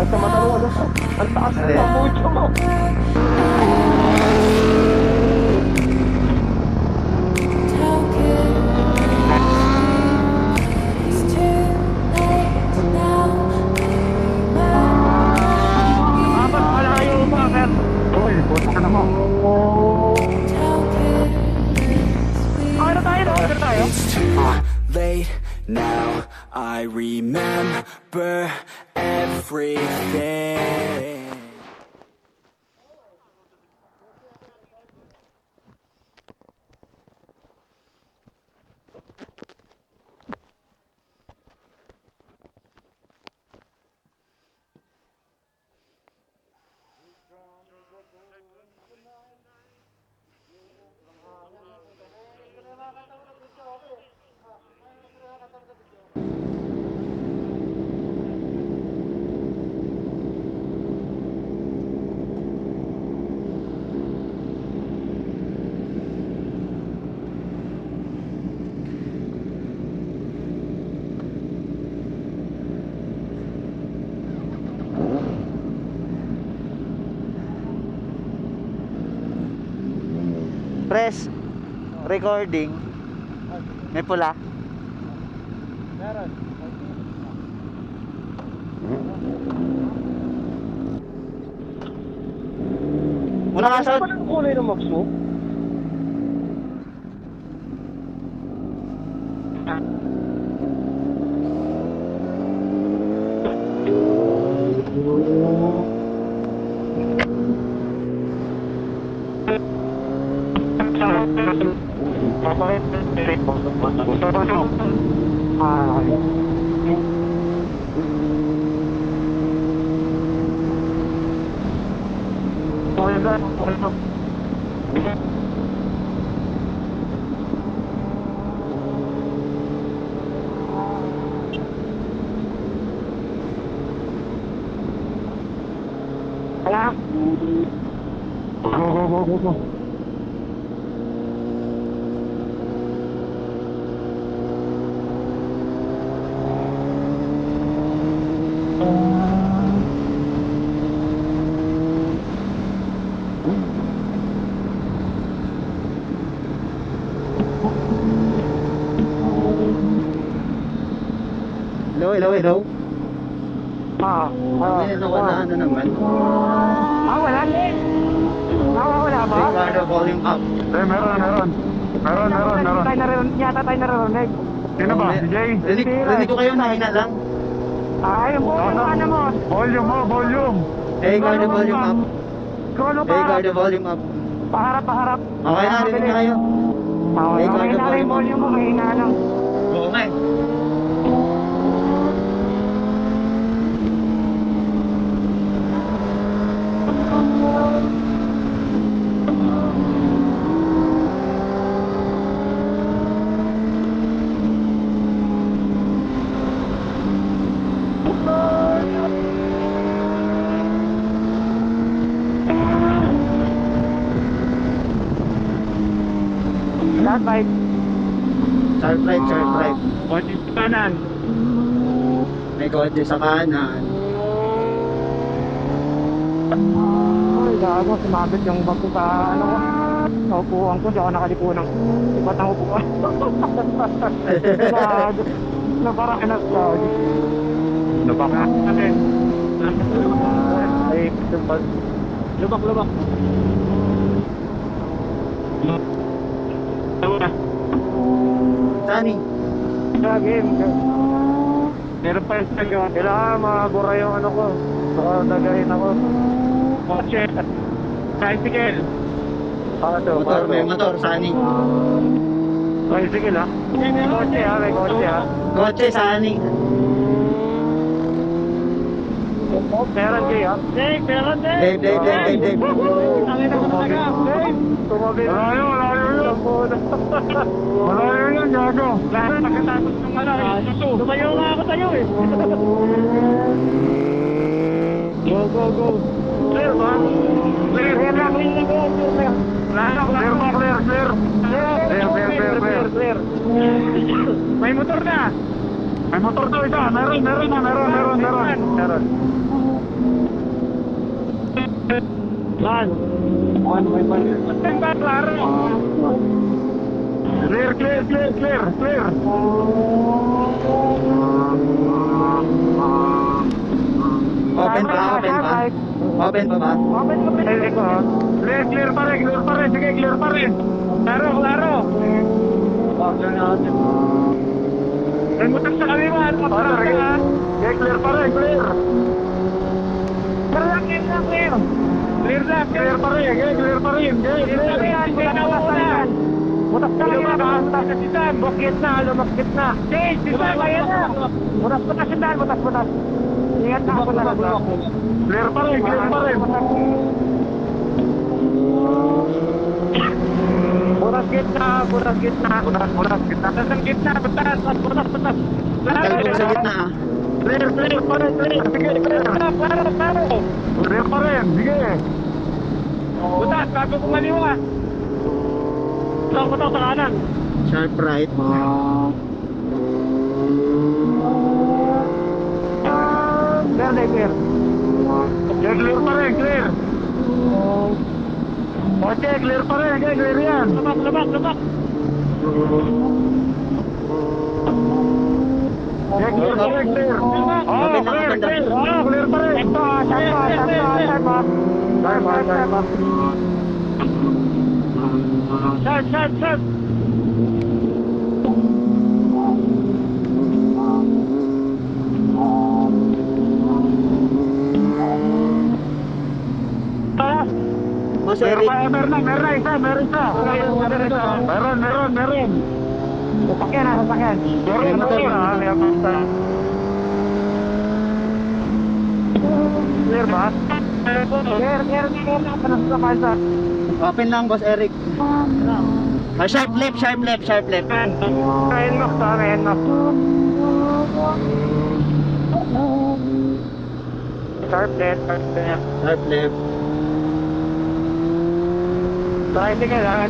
sa mata mo, ano? Ang taas ng mucho mo. Apat malayo pa, sir. Uy, puta ka naman. Ano tayo, no? Ano tayo? It's too late now. I remember everything. Press recording. May pula. Meron. Muna ka sa... Ano ang kulay ng max mo? Wala. Go. Hello. May Nawala na naman. wala din. Wala ba? Ricardo, volume up. Eh, meron. Yata tayo naririnig. Sino ba? Oh, DJ? Rinig ko kayo, nahina lang. Ay, ang buong ano mo. Volume. Ricardo, volume up. Scroll pa. Ricardo, volume up. Paharap. Okay na, rinig na kayo. Okay Ricardo, na rin volume up. volume mo. Mahina lang. Oo nga eh. Lahat bike. Sharp right. Konti kanan. May kotse sa kanan. Ay, gago. Sumabit yung bag ko sa ano ko. Sa upuan ko. Di ako nakalipo ng iba't ang upuan. Gago. Naparakinas ka. Napaka natin. Ay, lubak. Sani? Game. Meron pa yung sa'yo. Kailangan mabura yung ano ko. Baka nagahin ako. Kotse. Tricycle. Motor, may motor, Sani. Tricycle ha? May kotse ha? Kotse, Sani. Meron kayo ha? Meron Dave. Ang ina ko talaga. Tumabi. Malayo yun, gago. Lahat pagkatapos ng ano eh. Tumayo nga ako sa'yo eh. Go. Clear ba? Clear lang. Clear. May motor na. May motor daw isa. Meron. Lan. Tembak, klaro. Clear, clear, clear, clear, clear. Open pa, open pa. Open pa ba? Open ko pa. Clear, clear pa rin, clear pa rin. Sige, clear pa rin. Klaro, klaro. Ay, mutak sa kaliwa. Okay, clear pa rin, clear. Clear lang, clear lang, clear. Clear na, clear pa rin. Okay, clear pa rin. Okay, clear. Butas na yan. Butas na yan. Butas na si Dan. Bukit na, lumakit na. Si Dan, ayan na. Butas na si Dan, butas, butas. Ingat na, butas, butas. Clear pa rin, clear pa rin. Butas gitna, butas gitna. Butas, gitna. Butas ang gitna, butas, butas, butas. Talbog sa gitna ah. Clear, clear pa rin, clear. Sige, clear. Klaro, klaro. Clear pa rin, sige. Butas, bago kumaliwa. Butas sa kanan. Sharp right. Clear na, clear. Okay, clear pa rin, clear. Okay, clear pa rin, okay, clear yan. Labak, labak, labak. Okay, clear pa rin, clear. Oh, Open na, clear, open na. clear. Oh, clear pa rin. Ito, sarpa. Shot, shot, shot. Boss Meron Eric. pa, meron isa. Meron. Sasakyan ha, sasakyan. Meron motor, na, motor. may apasta. Clear ba? Clear na. Panas sa kalsa. Open lang, Boss Eric. Sharp left, sharp left, sharp left. Main knock to, main knock. Sharp left, sharp left. Sharp left. Tricycle lang.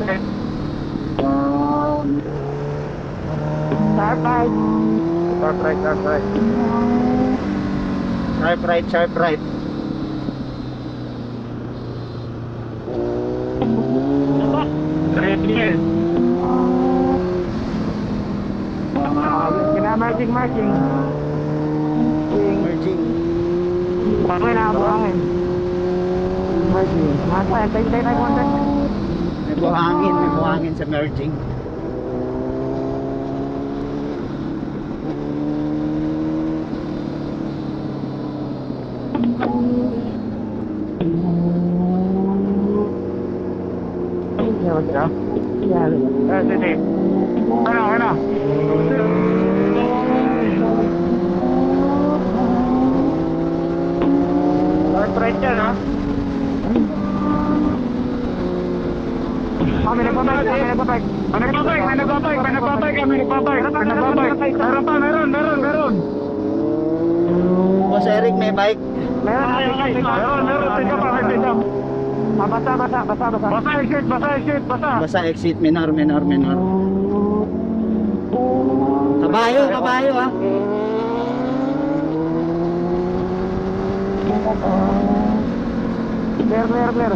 Sharp right. Sharp right, sharp right. Sharp right, sharp right. Ready. Marking. Merging. Buhangin na, buhangin. Marking. Masa, tayo kontak. May buhangin sa merging. Sige. Ano? Sharp right yan, ha? May nagbabike. May nagbabike. Meron. Boss Eric, may bike. Meron. Tika pa. Basa. Basta exit, minor. Kabayo ah. Clear.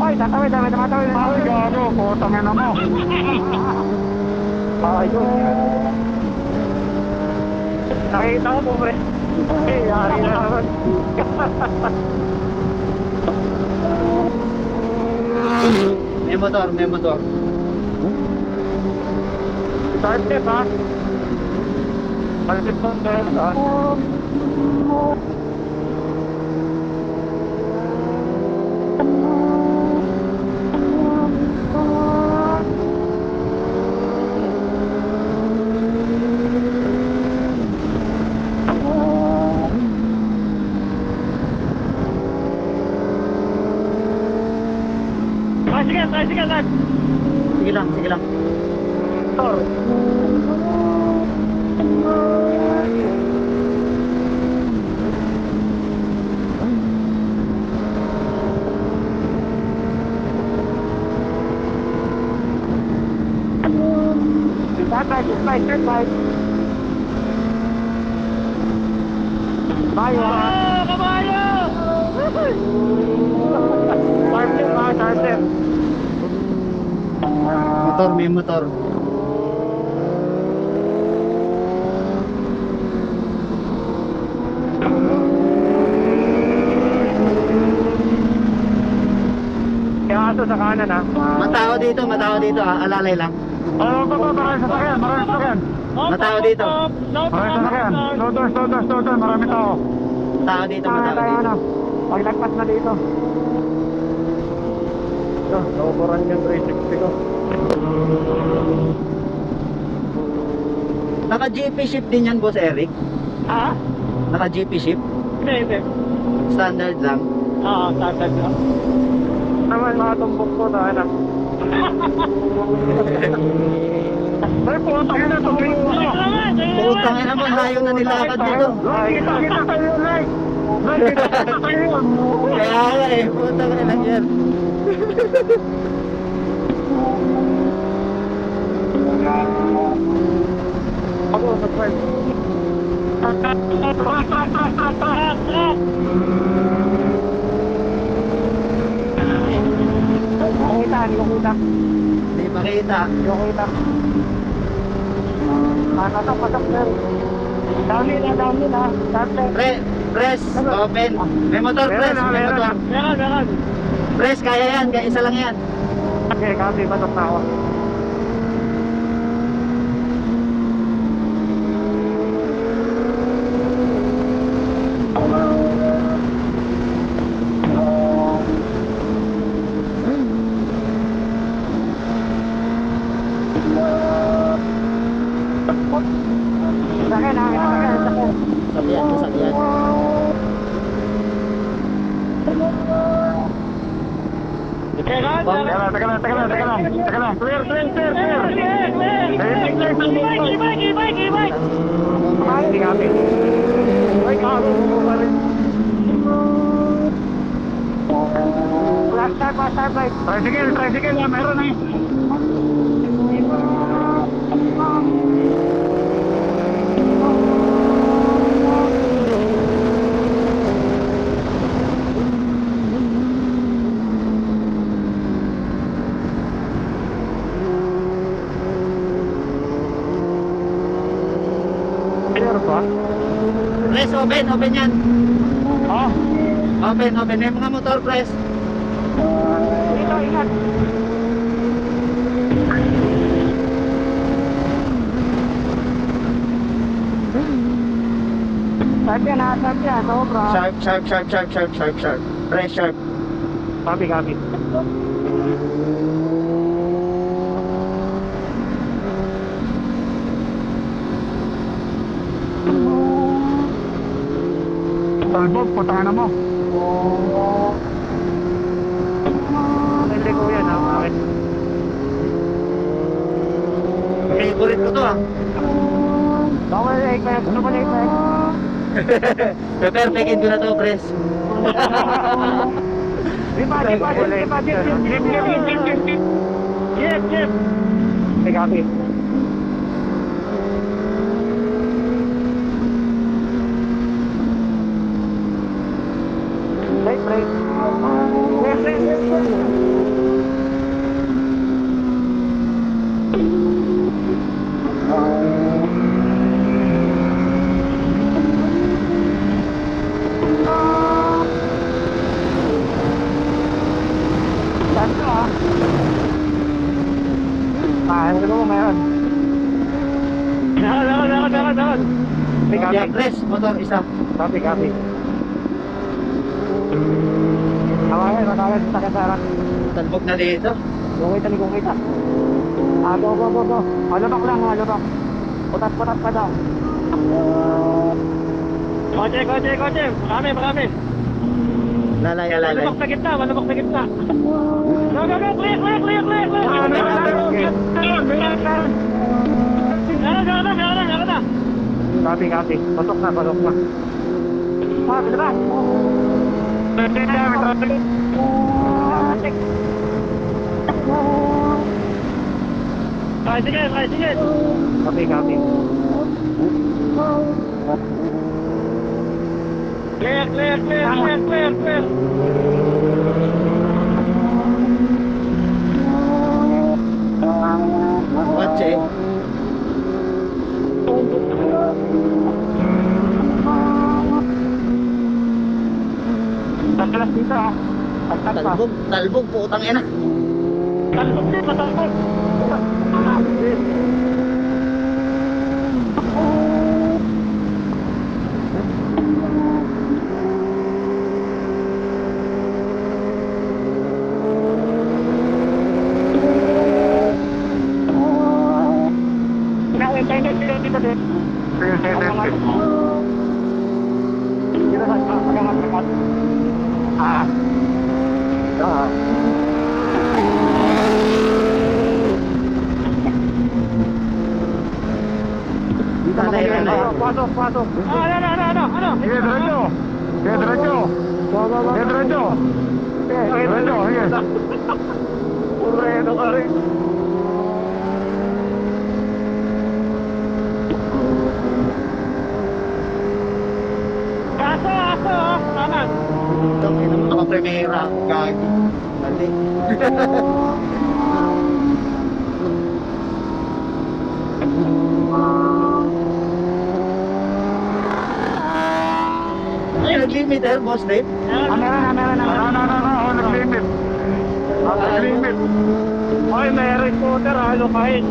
Ay, tatawid. Ay, gago. Putang ina mo. Ayun. Nakita ko po, pre. Yari na naman. May motor. Start step, ha? Palit mo saan? Sige. Sige lang. Straight right. Tayo ah. Kabayo! Sharp left. Motor, may motor. Kaya aso sa kanan ah. Matao dito ah. Alalay lang. Maraming sasakyan. Matao dito. Maraming sasakyan. Slow down, marami tao. Matao dito, Tayo matao tayo dito. ano. Paglagpas na dito. Nauburan yung 360 ko. Naka GP shift din yan, Boss Eric. Ha? Naka GP shift. Hindi. Standard lang. Oo, tatag lang. Naman mga tumbok ko tayo na. Ay, pumunta ka na, tuloy mo na. Putang ina mo, layo na nilakad dito. Kita tayo, like. Kita tayo. Kaya nga eh, putang ina yan. Ako, nag-five. Hindi ko kita. Hindi makita. Hindi ko kita. Patak na. Down nila. Press, open. May motor, press. May motor. Meron. Press, kaya yan. Kaya isa lang yan. Okay, kasi patok na ako. Sakyan. Sakyan. Teka lang. Clear. Hindi kami. Ay, kami mo pa rin. Last time, right? Tricycle na, meron eh. Clear ba? Press, open yan. Oo. Open. May mga motor, press. Dito, ingat. Sharp yan, sobra. Sharp. Press, sharp. Copy. Talbog, putahan na mo. Hindi ko yan, ha? Okay. Favorite ko to ah. Double eight, Perfectin ko na to, press. Di ba, Jeep. Okay, copy. Right. Left. Ano ko meron? Meron. Yeah, press, motor, isa. Copy. Awayan, sa kasaran. Talbog na dito. Kung kita. Go. Alubak lang. Putat pa daw. Kotse. Marami. Lalay. Malubak na gitna. Go. Clear. Meron na. Copy. Patok na. Diba? Sige. Copy. Clear. Kotse. Tagkalas dito ah. Pagtagpa. Talbog, putang ina. Talbog. Nakintay na sila dito din. Dito sa pagkakas. Ah. Dito na kayo. Pasok. Ano? Sige, diretso. Sige. Ureno ka rin. Aso. Tama. Putang ina mo, naka-primera. Gagi. Mali. Ay, nag-limiter, boss Dave. Meron na. Nag-limit. Ay, may recorder, halo kahit.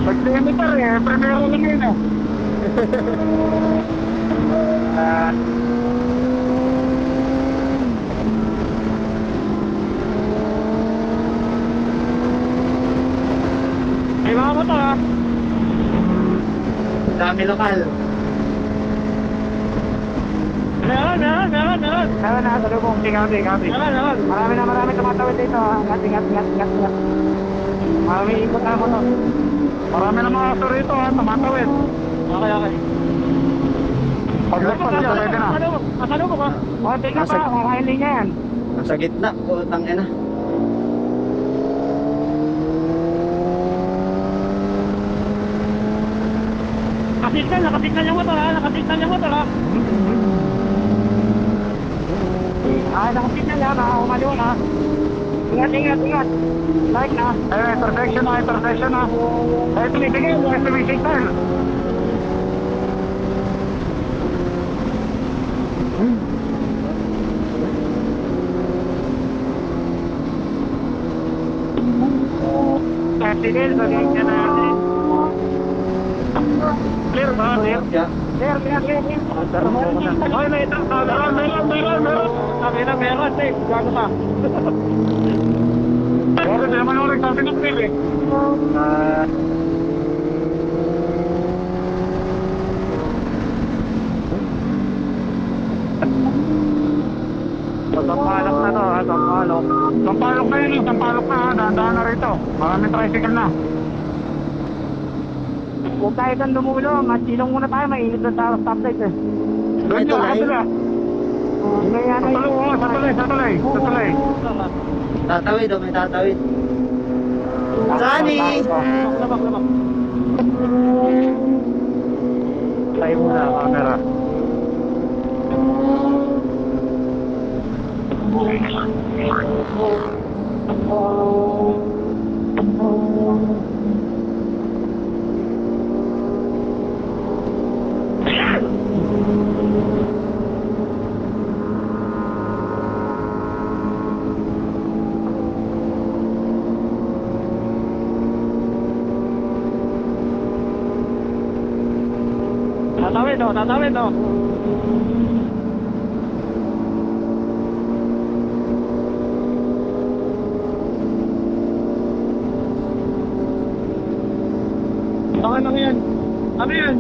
Nag-limiter eh. Primero lang yun eh. May mga motor ha. Dami lokal. Meron. Meron na. Salubong. Copy. Meron. Marami tumatawid dito ah. Ingat. Marami ikot na mo to. Marami na mga aso rito ha. Tumatawid. Okay. Paglagpas niya, pwede na. Masalo ko ba? O, tingnan pa. Kakain linya yan. Nasa gitna, putang ina. Nakasignan yung motor ha. Nakasignan niya. Nakaumaliwon ha. Ingat. Like na. Intersection na. Tumibigay yung SUV signal. Sige, sabihin niya natin. Clear ba? Clear. Clear. Ay, may ito. Meron. Sabi na meron. Gago pa. Pero di naman ako nagsabi ng clear eh. Sampalok na to, sampalok. Sampalok na yun, sampalok na ha, dahan-dahan na rito. Maraming tricycle na. Huwag tayo kang lumulong, at silong muna tayo, mainit na tayo stoplight eh. May tulay. Sa tulay. Tatawid, may tatawid. Sunny! Labak. Tayo muna, camera. Tatawid oh. Baka lang yan. Ano yan?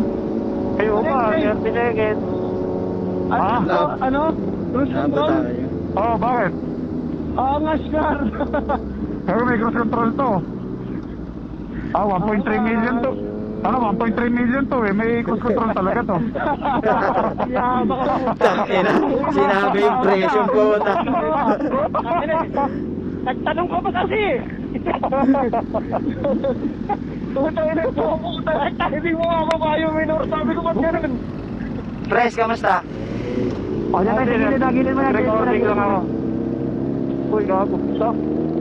Kayo ba, 30 seconds. Ano? Cruise Nabot control? tayo. Oh, bakit? Angas car. Pero may cruise control to. 1.3 million to. Ano, 1.3 million to eh. May cruise control talaga to. Tangina, sinabi yung presyo po. Nagtanong ko pa kasi. Tutay na po ako. Hindi mo ako kayo minor. Sabi ko ba't ganun? Pres, kamusta? O, yan tayo. Gilid mo na. Recording lang ako. Uy, gago.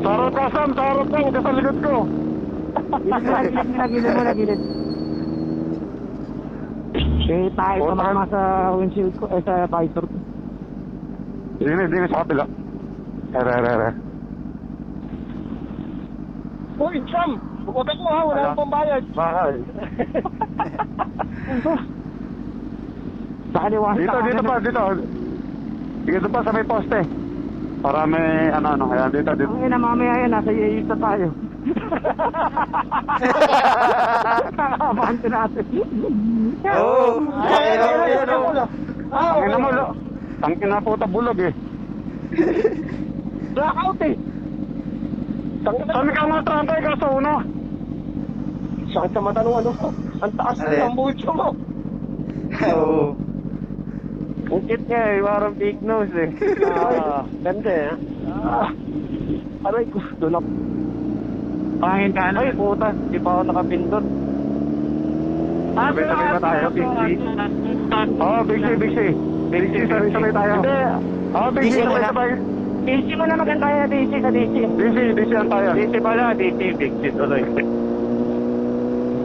Sarot ka, Sam. Sarot ka. Huwag ka sa likod ko. Gilid mo na. Eh, tayo sumama sa windshield ko. Sa visor ko. Hindi sa kapila. Ere. Uy, Sam! Bukotan mo ha. Wala akong pambayad. Bakal. Sa kaliwa. Dito pa. Dito pa sa may poste. Para may ano. Ayan, dito. Ang ina, mamaya yan. Nasa iyo na tayo. Kakabante natin. Oo. Ang ina mo, ang ina po bulog eh. Blackout eh. Saan ka mga trantay ka sa una? Sakit sa mata nung ano. Ang taas Alin? ng bucho mo. Oo. Ang cute niya eh. Parang big nose eh. Ganda eh. Aray ko. Dulap. Pangin ka na. Ay puta. Di pa ako nakapindot. Sabay ba tayo? Big C? Oo, Big C. Big C, sabay tayo. Hindi. Oo, Big C, sabay. DC mo na maganda yan. DC sa DC. DC ang tayo. DC pala. DC. Big C tuloy.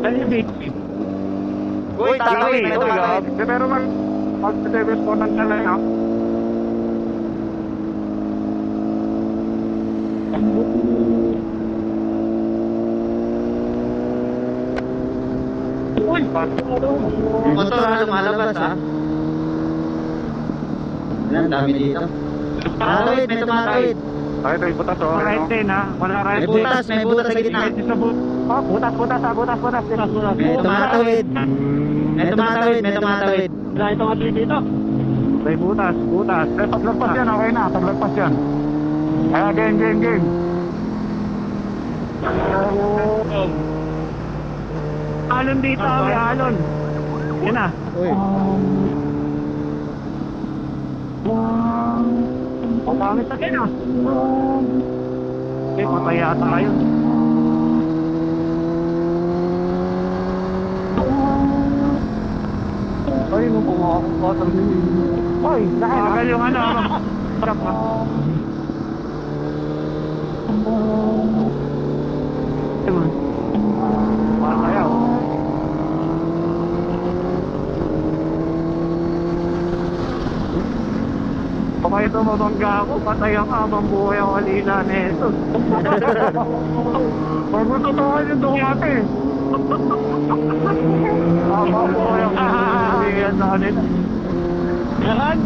Saan yung Big C? Uy, tatawid, may tumatawid. Pero mag-service po ng talay ha. Uy! Motor na lumalabas ha. Ang dami dito. Tumatawid, may tumatawid. Ay, ito yung butas oh. Right din ha. Wala right May butas sa gitna. Oh, butas. May tumatawid. Wala itong atli dito. May butas. Eh, paglagpas yan, okay na. Paglagpas yan. Kaya game. Alon dito, may alon. Yan na. Uy. Ang dami sa kina. Eh, patay yata kayo. Ay, nung pumakakot ko talaga. Ay, dahil yung ano. Sarap na. Parang ayaw. Baka ito mabangga ako, patay ang habang buhay ang alila na ito. Pag matutukan yung Ducati. Habang buhay ang alila sa kanila. Yan!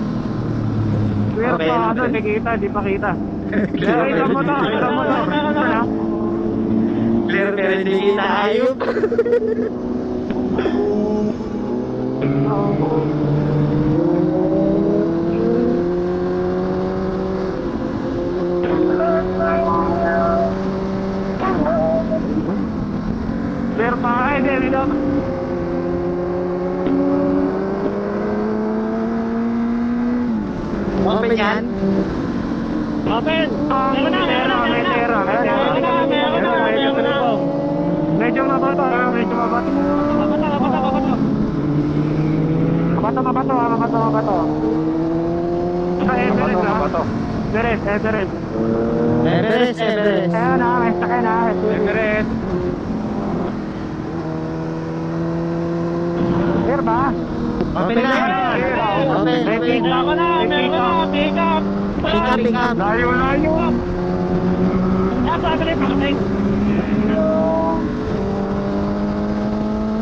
Pero Okay, pa ano, okay. nakita, di pa kita. Pero ilan mo na. Pero hindi kita ayop. Pero pa, hindi daw. Open yan? Open! Medyo mabato. Mabato. Sa Everest ha? Everest. Everest. Ayun na, may sakay na. Everest. Sir ba? Open lang. Open. Pick up. Pick up. Layo.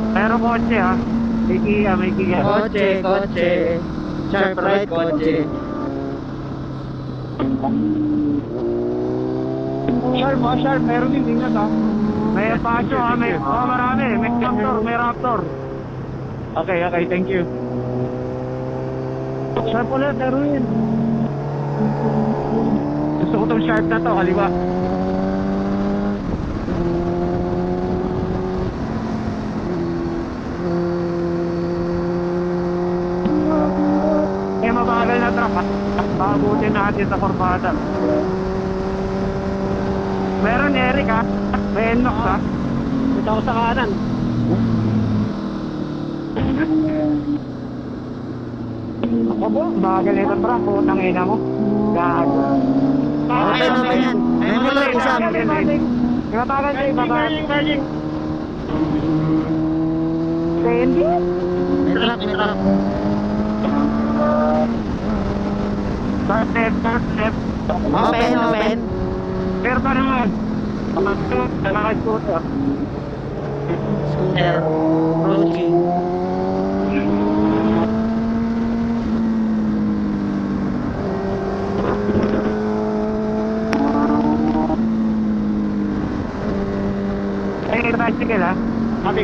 Pero kotse ha. May Kia. Kotse. Sharp right, kotse. Sharp. Meron din ingat ha. May Apache ha. Marami. May Raptor. Okay, thank you. Sharp ulit, Erwin. Gusto ko tong sharp na to, kaliwa. Pabutin natin sa kurbada. Meron Eric ha. May Enox ha. Ito ako sa kanan. Ako po, bagal nito bra. Putang ina mo. Gago. Okay, okay yan. May motor isa. Iwatagan kayo baba. Burning. Hindi. May truck, may truck. Start left. Open, open. Clear pa naman. Nakascooter. Scooter. Approaching. Ay, tricycle ha. Copy.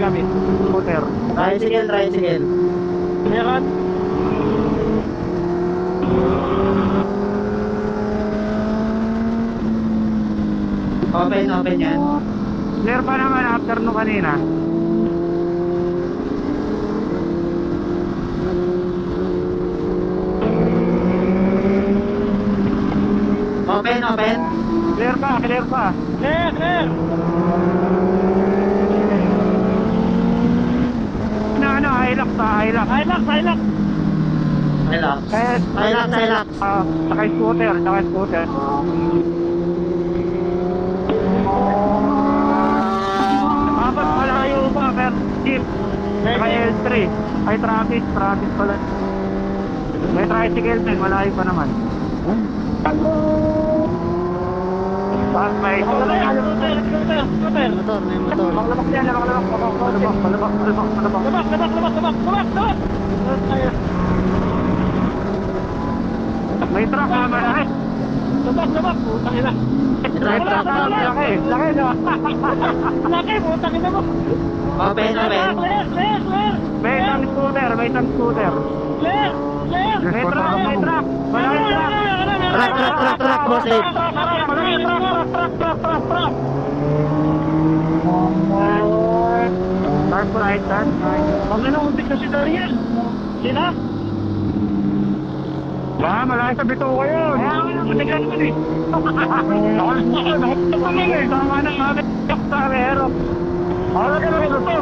Scooter. Tricycle, tricycle. Meron. Open, open yan. Clear pa naman after no kanina. Open, open. Clear pa. Clear. Ano, Hilux pa, Hilux. Hilux. Relax. Kaya, Relax. sakay scooter. Apat malayo pa, pero jeep. Saka L3. Ay, Travis pala. May tricycle din, malayo pa naman. Saan may... Scooter. Motor, may motor. Makalabak yan, malabak. Labak. May truck ha, malaki. Labak. Putang ina. Truck. Laki, no? Laki, putang ina mo. Open. Clear. May isang scooter. Clear. May truck. Malaki truck. Truck, boss eight. Start po right hand. Pag nauntik na si Dariel. Sina? Ba, malaki sa bito ko yun. Kaya ako naman nagkaroon eh. Tama na nga. Sa rero. Wala ka na rin ito.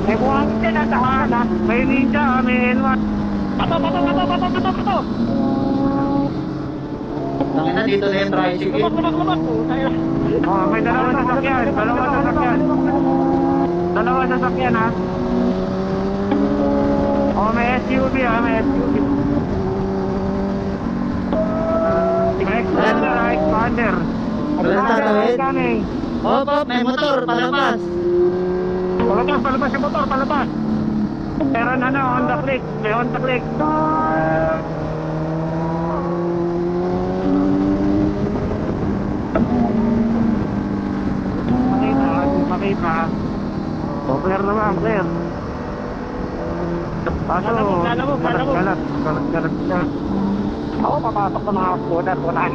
May buhang din ang tahan ha. May ninja, may N1. Pato. Tangina dito na yung tricycle. Labak. Putang ina. Oh, may dalawang sasakyan. Dalawa sasakyan ha. Oh, may SUV ha. May expander. Walang tatawid. Coming. Op, may motor, palabas. Palabas yung motor, palabas. Meron on the click. May on the click. Makita. Oh, clear naman, clear. Kaso, galat. Ako, papasok sa mga scooter, punan.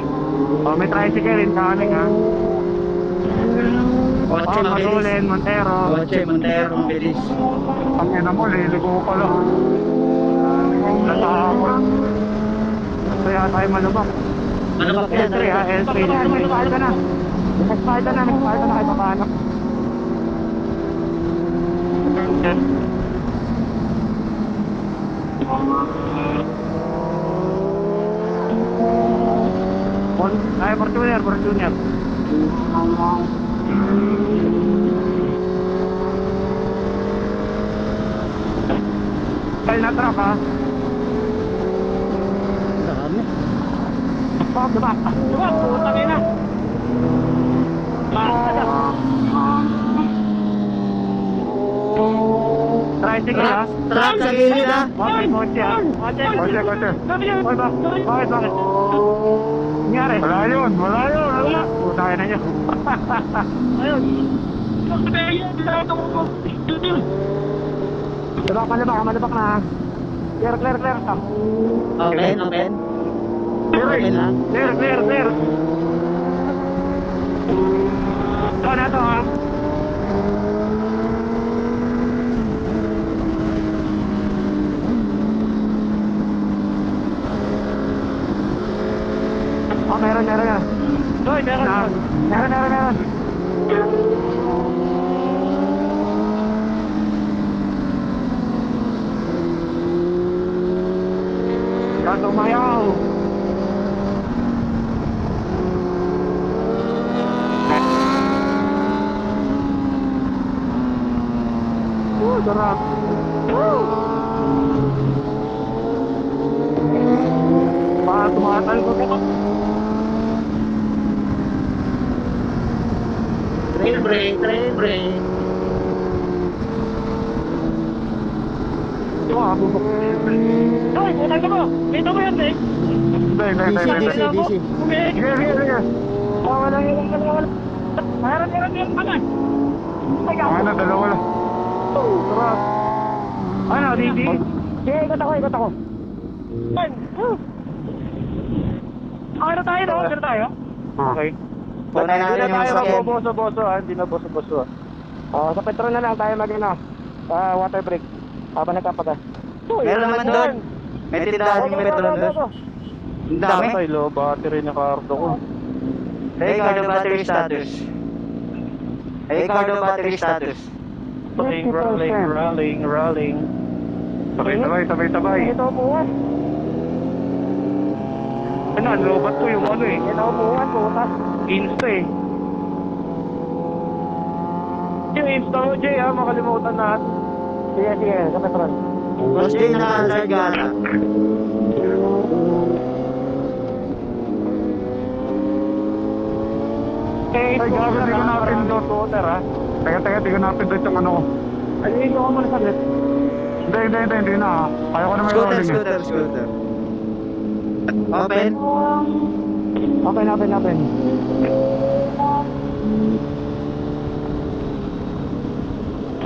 Oh, may tricycle rin coming ha. Kotse, mabilis. Matulin, Montero. Kotse, Montero, mabilis. Ang ina mo, liligo ko pala. Natakot. Kaya tayo malubak. Malabak yan. L3 ha, L3. Nag-expire ka na. Nag-expire ka na kahit paano. Ay, Fortuner. Kaya na truck ha. Dami. Stop, diba? Labak, putang ina. Tricycle ha. Truck sa gilid ha. Okay, kotse ha. Kotse. Oy, bakit? Nangyari? Wala yun. Putay na nyo. Ayun. Malabak na. Clear. Stop. Open. Open lang. Clear. Ito na to ha. meron. Meron. Tumayaw. Sarap. Tumatal ko ito. Trail brake. Ay, utang na mo. Dito mo yan, eh. DC. Sige. Wala yung dalawa. Meron yan pala. Ano, dalawa lang. Sarap. Ano, Didi? Sige, ikot ako. Ano tayo, no? Ano tayo? Okay. Kunin natin Hindi na yung tayo sakyan. magboboso-boso, ha? Hindi na boso-boso, ha? Sa petrol na lang tayo water break. Habang nagpapagas. Meron naman doon. May tindahan yung metro doon. Ang dami. Ay, low battery na kardo ko. Ricardo battery status. Rolling. Sabay. Ito upuan. Ano, lobat ko yung ano eh. Ito upuan, putas. Insta eh. Yung Insta mo, Jay, ha? Makalimutan na. Sige, sa petrol. Boss Jay, naka-alert gata. Ay, grabe, di ko napindot. Scooter, ha? Teka, di ko napindot yung ano ko. Ay, hindi ko muna saglit. Hindi na, ha? Kaya ko na may rolling. Scooter. Open. Open. Open.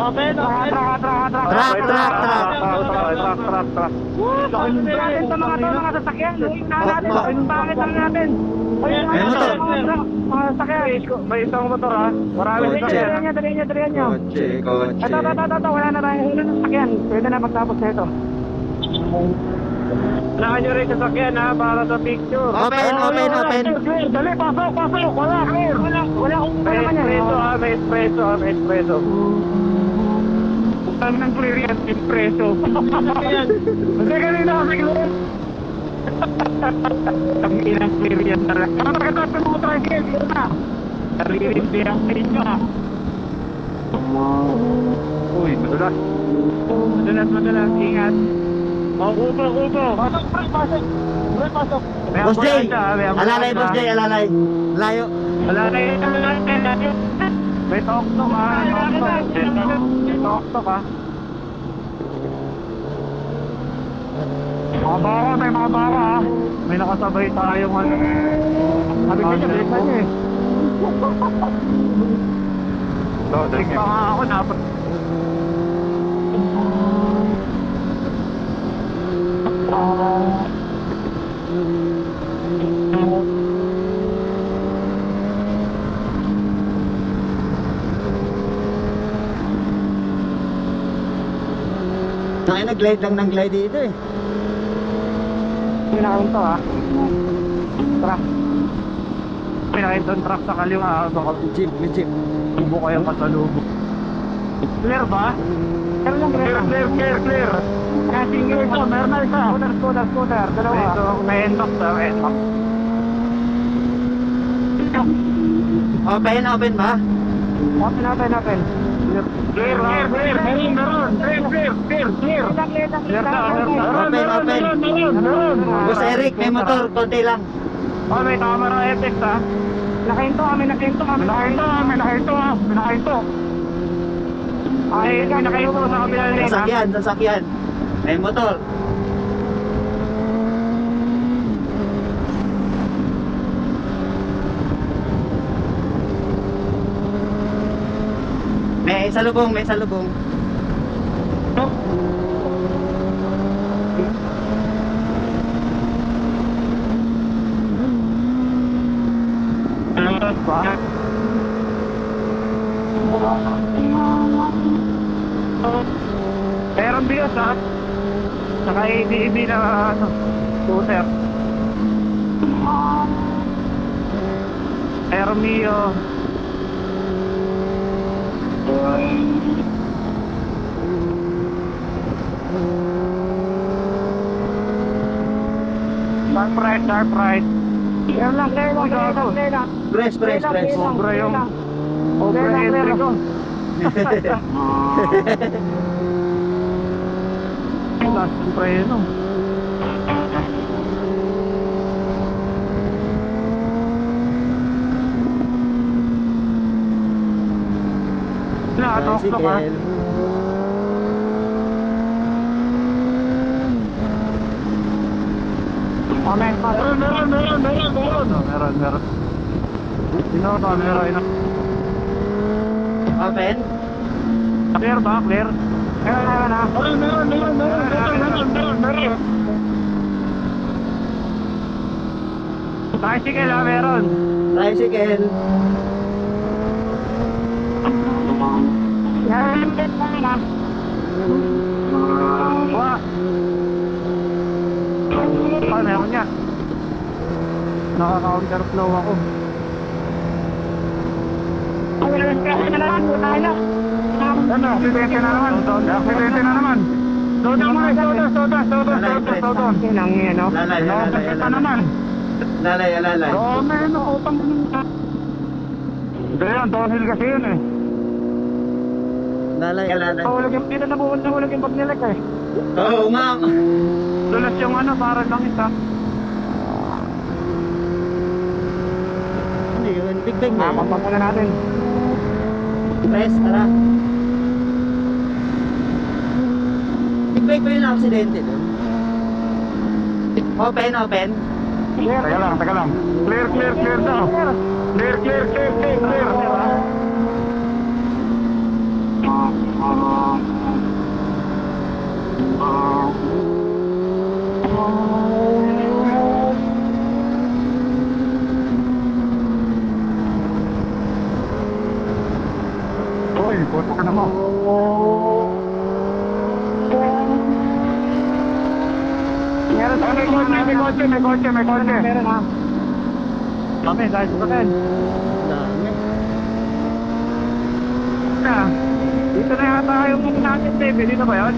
Truck. Natin sa mga sasakyan. Yung bakit lang natin. May motor. Mga sasakyan. May isang motor, ha? Marami sasakyan. Dalihan nyo. Kotse. Ito. Wala na tayo. Wala na sasakyan. Pwede na magtapos na ito. Wala nyo rin sasakyan, ha? Para sa picture. Open. Clear. Dali, pasok. Wala, clear. Wala akong naman yan. May espresso. Ang ng clear yan, impreso. Kasi kanina kasi clear. Ang inang clear yan talaga. Ang pagkatapos mo tricycle, clear na. Naririndi ang inyo ah. Uy, madulas. Madalas, ingat. Kupo. Pasok. Boss Jay. Alalay. Layo. Wala na yun. May tok-tok, ha? Tok-tok, ha? May mga baka, ha? May nakasabay tayong ano. Sabi ko niya, balik na niya eh. Balik pa nga ako, dapat. Nag-glide lang ng glide dito eh. Pinakain to, ha? Truck. Pinakain to truck sa kaliwa, ha? Baka May jeep. tubo kayong pasalubog. Clear ba? Clear. Kaya single ito, meron na isa. Scooter. Dalawa. Ito, may end-box, ha? End-box. Open ba? Open. Clear. Open. Boss Eric, may motor, konti lang. Oh, may camera effect, ha? Nakahinto. Ay, nakahinto sa kabila nila. Sasakyan. May motor. May salubong. Meron bios, ha? Saka ADB na scooter. Hermio. Surprise, surprise. Clear lang, clear lang, clear lang, clear lang. Press, press, press. Sobra yung Sobra entry ko. Last yung preno. Nakatok ka. Tricycle. Meron. Meron. Open. Clear ba? Clear? Meron. Tricycle ha, meron. Tricycle. Wah. Meron niya. Naka-counterflow ako. Ano? Aksidente na naman. Aksidente na naman. Soda mo na, soda. Ang yan, no? Lalay. Pa naman. Lalay. May utang mo. Hindi yan, downhill kasi yun eh. Lalay. Dito nabuhulag yung pagnilik eh. Oo nga. Dulas yung ano, parang lang isa. Ano yun? Big bang na yun. Mapapagpala natin. Press, tara. Big bang ba yun ang aksidente doon? Open. Teka lang. Clear daw. Clear. Uy, puto ka naman. May kotse. Meron ha. Kami, guys, bakit? Dami. Dito na yata yung natin, baby. Dito ba yun?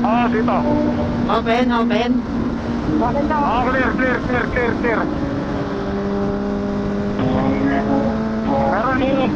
Oo, dito. Open. Clear. Meron eh.